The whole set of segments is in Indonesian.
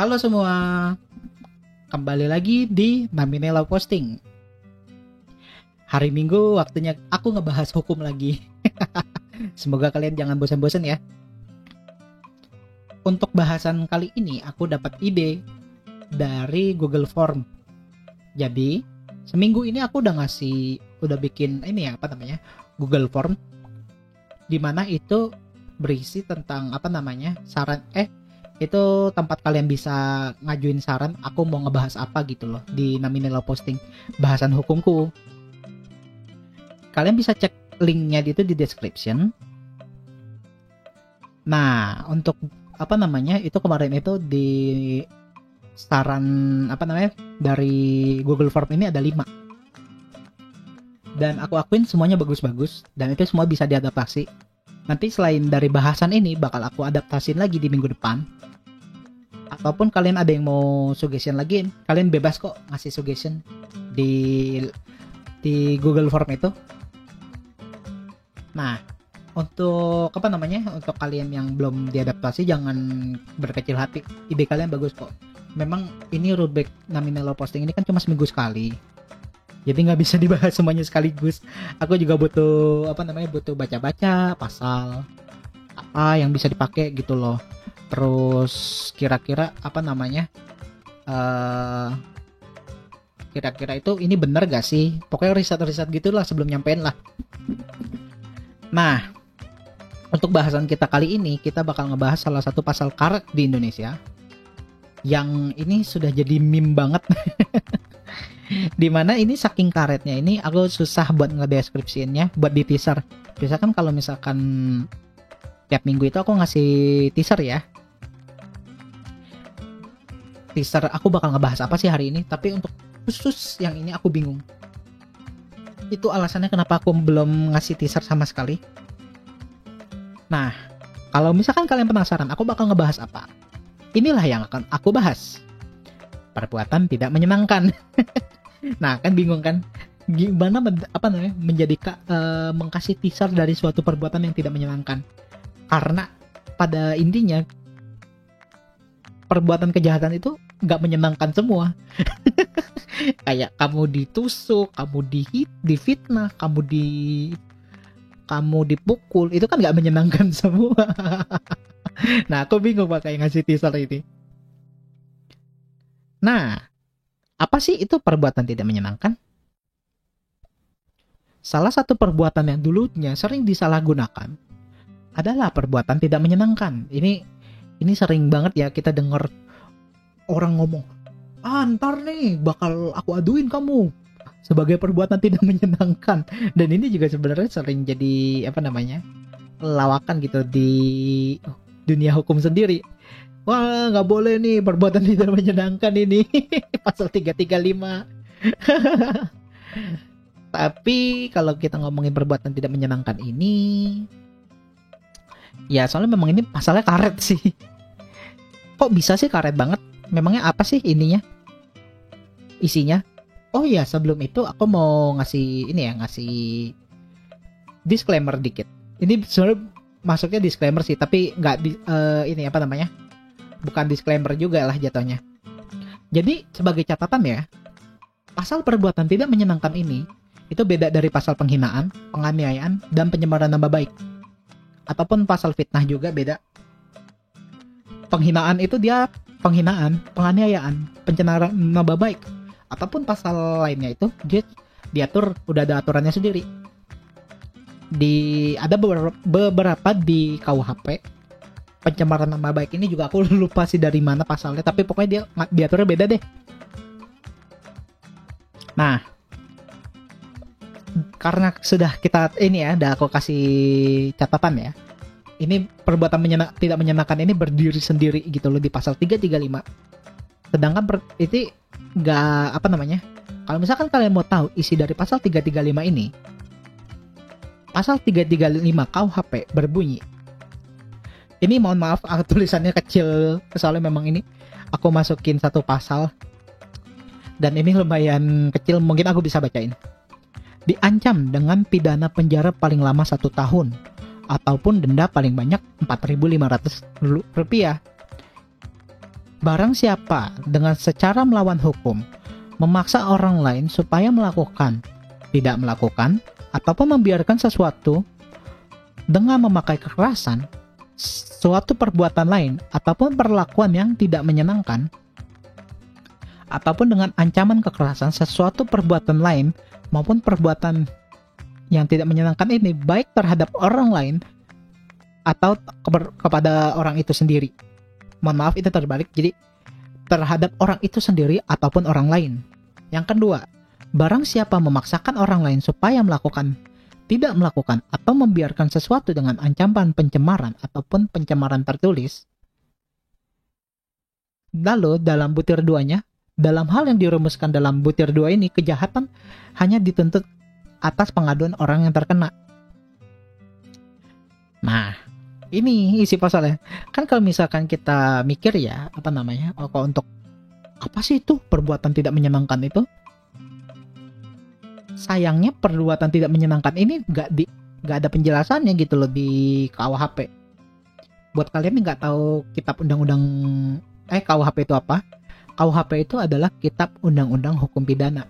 Halo semua, kembali lagi di Naminela Posting. Hari Minggu waktunya aku ngebahas hukum lagi. Semoga kalian jangan bosan-bosan ya. Untuk bahasan kali ini aku dapat ide dari Google Form. Jadi seminggu ini aku udah bikin Google Form, dimana itu berisi tentang saran itu tempat kalian bisa ngajuin saran aku mau ngebahas apa gitu loh di Naminela Posting bahasan hukumku. Kalian bisa cek linknya itu di description. Nah, untuk itu kemarin itu di saran dari Google Form ini ada 5. Dan aku akuin semuanya bagus-bagus dan itu semua bisa diadaptasi. Nanti selain dari bahasan ini bakal aku adaptasin lagi di minggu depan. Ataupun kalian ada yang mau suggestion lagi, kalian bebas kok ngasih suggestion di Google Form itu. Nah, untuk untuk kalian yang belum diadaptasi jangan berkecil hati. Ide kalian bagus kok. Memang ini rootback Naminela Posting ini kan cuma seminggu sekali. Jadi nggak bisa dibahas semuanya sekaligus. Aku juga butuh butuh baca-baca pasal apa yang bisa dipakai gitu loh. Terus kira-kira kira-kira itu ini benar gak sih? Pokoknya riset-riset gitulah sebelum nyampein lah. Nah, untuk bahasan kita kali ini kita bakal ngebahas salah satu pasal karet di Indonesia yang ini sudah jadi meme banget. Dimana ini saking karetnya ini aku susah buat ngedeskripsiinnya, buat di teaser. Biasa kan kalau misalkan tiap minggu itu aku ngasih teaser ya. Teaser aku bakal ngebahas apa sih hari ini, tapi untuk khusus yang ini aku bingung. Itu alasannya kenapa aku belum ngasih teaser sama sekali. Nah, kalau misalkan kalian penasaran aku bakal ngebahas apa, inilah yang akan aku bahas. Perbuatan tidak menyenangkan. Nah, kan bingung kan? Gimana mengkasih teaser dari suatu perbuatan yang tidak menyenangkan? Karena pada intinya perbuatan kejahatan itu nggak menyenangkan semua. Kayak kamu ditusuk, kamu difitnah, kamu dipukul, itu kan nggak menyenangkan semua. Nah, aku bingung pakai ngasih teaser ini. Nah, apa sih itu perbuatan tidak menyenangkan? Salah satu perbuatan yang dulunya sering disalahgunakan adalah perbuatan tidak menyenangkan. Ini sering banget ya kita dengar orang ngomong, ntar nih bakal aku aduin kamu sebagai perbuatan tidak menyenangkan. Dan ini juga sebenarnya sering jadi lawakan gitu di dunia hukum sendiri. Wah, nggak boleh nih perbuatan tidak menyenangkan ini. Pasal 335. Tapi kalau kita ngomongin perbuatan tidak menyenangkan ini, ya soalnya memang ini pasalnya karet sih. Kok bisa sih karet banget? Memangnya apa sih isinya? Oh ya, sebelum itu aku mau ngasih disclaimer dikit. Ini sebenarnya masuknya disclaimer sih, tapi nggak bukan disclaimer juga lah jatuhnya. Jadi sebagai catatan ya, pasal perbuatan tidak menyenangkan ini itu beda dari pasal penghinaan, penganiayaan, dan pencemaran nama baik. Ataupun pasal fitnah juga beda. Penghinaan itu dia penghinaan, penganiayaan, pencemaran nama baik. Ataupun pasal lainnya itu dia diatur, udah ada aturannya sendiri. Ada beberapa di KUHP. Pencemaran nama baik ini juga aku lupa sih dari mana pasalnya, tapi pokoknya dia diaturnya beda deh. Nah, karena sudah aku kasih catatan ya. Ini perbuatan tidak menyenangkan ini berdiri sendiri gitu loh di pasal 335. Sedangkan itu enggak kalau misalkan kalian mau tahu isi dari pasal 335 ini, pasal 335 KUHP berbunyi. Ini mohon maaf tulisannya kecil, soalnya memang ini aku masukin satu pasal dan ini lumayan kecil, mungkin aku bisa bacain. Diancam dengan pidana penjara paling lama 1 tahun ataupun denda paling banyak Rp4.500 Barang siapa dengan secara melawan hukum memaksa orang lain supaya melakukan, tidak melakukan, ataupun membiarkan sesuatu dengan memakai kekerasan, suatu perbuatan lain ataupun perlakuan yang tidak menyenangkan, ataupun dengan ancaman kekerasan sesuatu perbuatan lain maupun perbuatan yang tidak menyenangkan ini, baik terhadap orang lain atau kepada orang itu sendiri. Mohon maaf, itu terbalik, jadi terhadap orang itu sendiri ataupun orang lain. Yang kedua, barang siapa memaksakan orang lain supaya melakukan, tidak melakukan, atau membiarkan sesuatu dengan ancaman pencemaran ataupun pencemaran tertulis. Lalu dalam butir 2-nya, dalam hal yang dirumuskan dalam butir 2 ini, kejahatan hanya dituntut atas pengaduan orang yang terkena. Nah, ini isi pasalnya. Kan kalau misalkan kita mikir ya, kalau untuk apa sih itu perbuatan tidak menyenangkan itu? Sayangnya perbuatan tidak menyenangkan ini nggak ada penjelasannya gitu loh di KUHP. Buat kalian yang nggak tahu kitab undang-undang KUHP itu apa? KUHP itu adalah kitab undang-undang hukum pidana.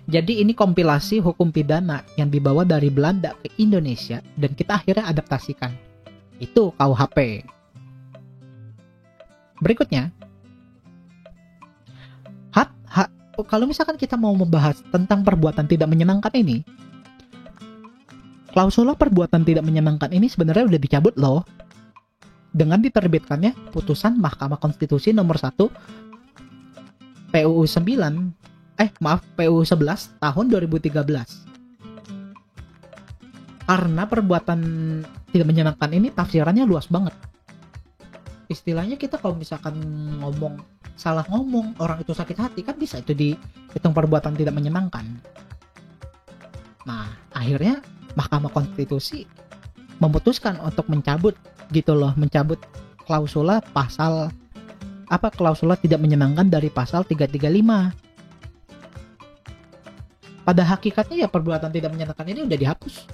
Jadi ini kompilasi hukum pidana yang dibawa dari Belanda ke Indonesia dan kita akhirnya adaptasikan. Itu KUHP. Berikutnya, kalau misalkan kita mau membahas tentang perbuatan tidak menyenangkan ini, klausula perbuatan tidak menyenangkan ini sebenarnya udah dicabut loh dengan diterbitkannya putusan Mahkamah Konstitusi nomor 1 PUU 11 tahun 2013. Karena perbuatan tidak menyenangkan ini tafsirannya luas banget. Istilahnya kita kalau misalkan salah ngomong, orang itu sakit hati, kan bisa itu dihitung perbuatan tidak menyenangkan. Nah, akhirnya Mahkamah Konstitusi memutuskan untuk mencabut klausula klausula tidak menyenangkan dari pasal 335. Pada hakikatnya ya perbuatan tidak menyenangkan ini udah dihapus.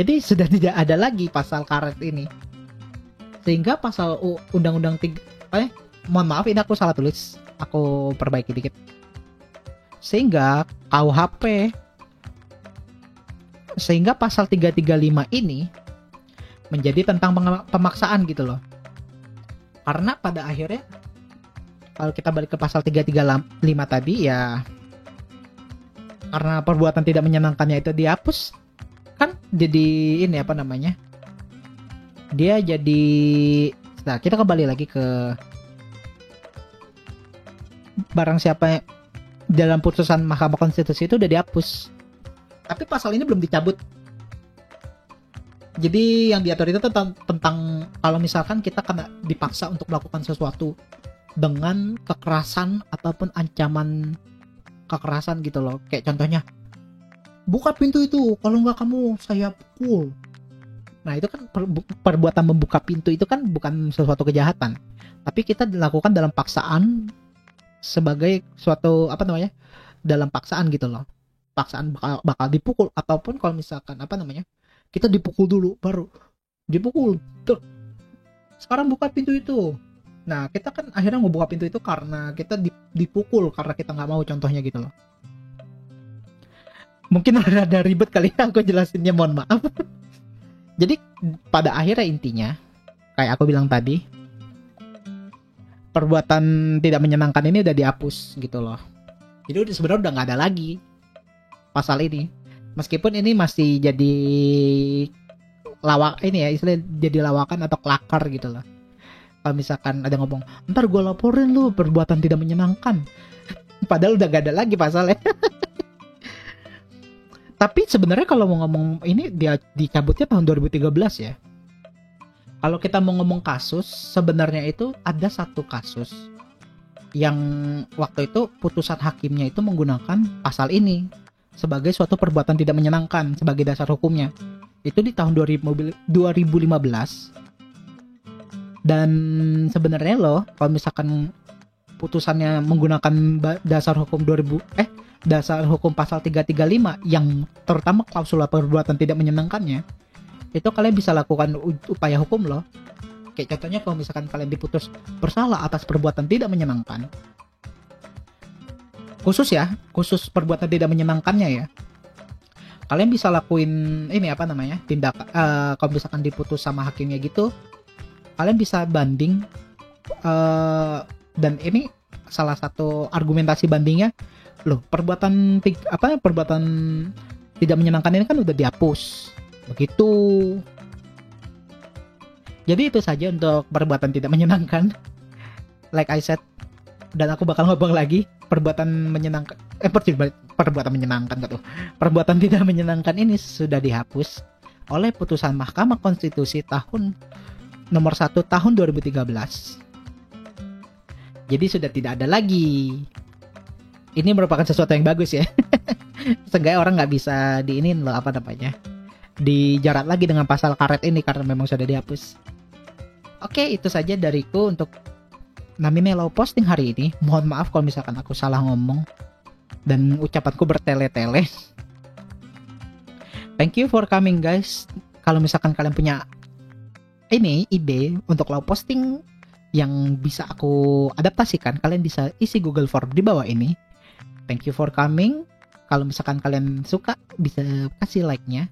Jadi sudah tidak ada lagi pasal karet ini. Sehingga pasal undang-undang mohon maaf ini aku salah tulis, aku perbaiki dikit. Sehingga pasal 335 ini menjadi tentang pemaksaan gitu loh. Karena pada akhirnya kalau kita balik ke pasal 335 tadi ya, karena perbuatan tidak menyenangkannya itu dihapus, kan jadi dia jadi, nah kita kembali lagi ke barang siapa dalam putusan Mahkamah Konstitusi itu udah dihapus, tapi pasal ini belum dicabut. Jadi yang diatur itu tentang kalau misalkan kita kena dipaksa untuk melakukan sesuatu dengan kekerasan ataupun ancaman kekerasan gitu loh. Kayak contohnya, buka pintu itu, kalau nggak kamu saya pukul. Nah itu kan perbuatan membuka pintu itu kan bukan sesuatu kejahatan, tapi kita dilakukan dalam paksaan sebagai suatu dalam paksaan gitu loh. Paksaan bakal dipukul, ataupun kalau misalkan kita dipukul dulu baru dipukul tuh, sekarang buka pintu itu. Nah kita kan akhirnya mau buka pintu itu karena kita dipukul karena kita nggak mau, contohnya gitu loh. Mungkin ada ribet kali ya aku jelasinnya, mohon maaf. Jadi pada akhirnya intinya kayak aku bilang tadi, perbuatan tidak menyenangkan ini udah dihapus gitu loh. Jadi sebenarnya udah nggak ada lagi pasal ini. Meskipun ini masih jadi istilah jadi lawakan atau kelakar gitu loh. Kalau misalkan ada ngomong, ntar gue laporin lu perbuatan tidak menyenangkan, padahal udah gak ada lagi pasalnya. Tapi sebenarnya kalau mau ngomong ini dia dicabutnya tahun 2013 ya. Kalau kita mau ngomong kasus, sebenarnya itu ada satu kasus yang waktu itu putusan hakimnya itu menggunakan pasal ini sebagai suatu perbuatan tidak menyenangkan sebagai dasar hukumnya. Itu di tahun 2015. Dan sebenarnya loh, kalau misalkan putusannya menggunakan dasar hukum dasar hukum pasal 335 yang terutama klausula perbuatan tidak menyenangkannya, itu kalian bisa lakukan upaya hukum loh. Kayak contohnya kalau misalkan kalian diputus bersalah atas perbuatan tidak menyenangkan, khusus perbuatan tidak menyenangkannya ya, kalian bisa lakuin ini apa namanya, tindakan kalau misalkan diputus sama hakimnya gitu, kalian bisa banding, dan ini salah satu argumentasi bandingnya, loh perbuatan tidak menyenangkan ini kan udah dihapus begitu. Jadi itu saja untuk perbuatan tidak menyenangkan, like I said, dan aku bakal ngomong lagi perbuatan menyenangkan, perbuatan menyenangkan gitu, perbuatan tidak menyenangkan ini sudah dihapus oleh putusan Mahkamah Konstitusi nomor 1 tahun 2013. Jadi sudah tidak ada lagi. Ini merupakan sesuatu yang bagus ya. Seenggaknya orang nggak bisa diinin loh, apa namanya, dijerat lagi dengan pasal karet ini karena memang sudah dihapus. Oke, itu saja dariku untuk Nami Melo posting hari ini. Mohon maaf kalau misalkan aku salah ngomong dan ucapanku bertele-tele. Thank you for coming guys. Kalau misalkan kalian punya ini ide untuk law posting yang bisa aku adaptasikan, kalian bisa isi Google Form di bawah ini. Thank you for coming. Kalau misalkan kalian suka, bisa kasih like-nya.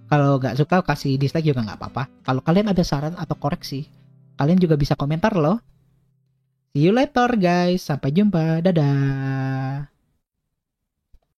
Kalau nggak suka, kasih dislike juga nggak apa-apa. Kalau kalian ada saran atau koreksi, kalian juga bisa komentar loh. See you later guys. Sampai jumpa. Dadah.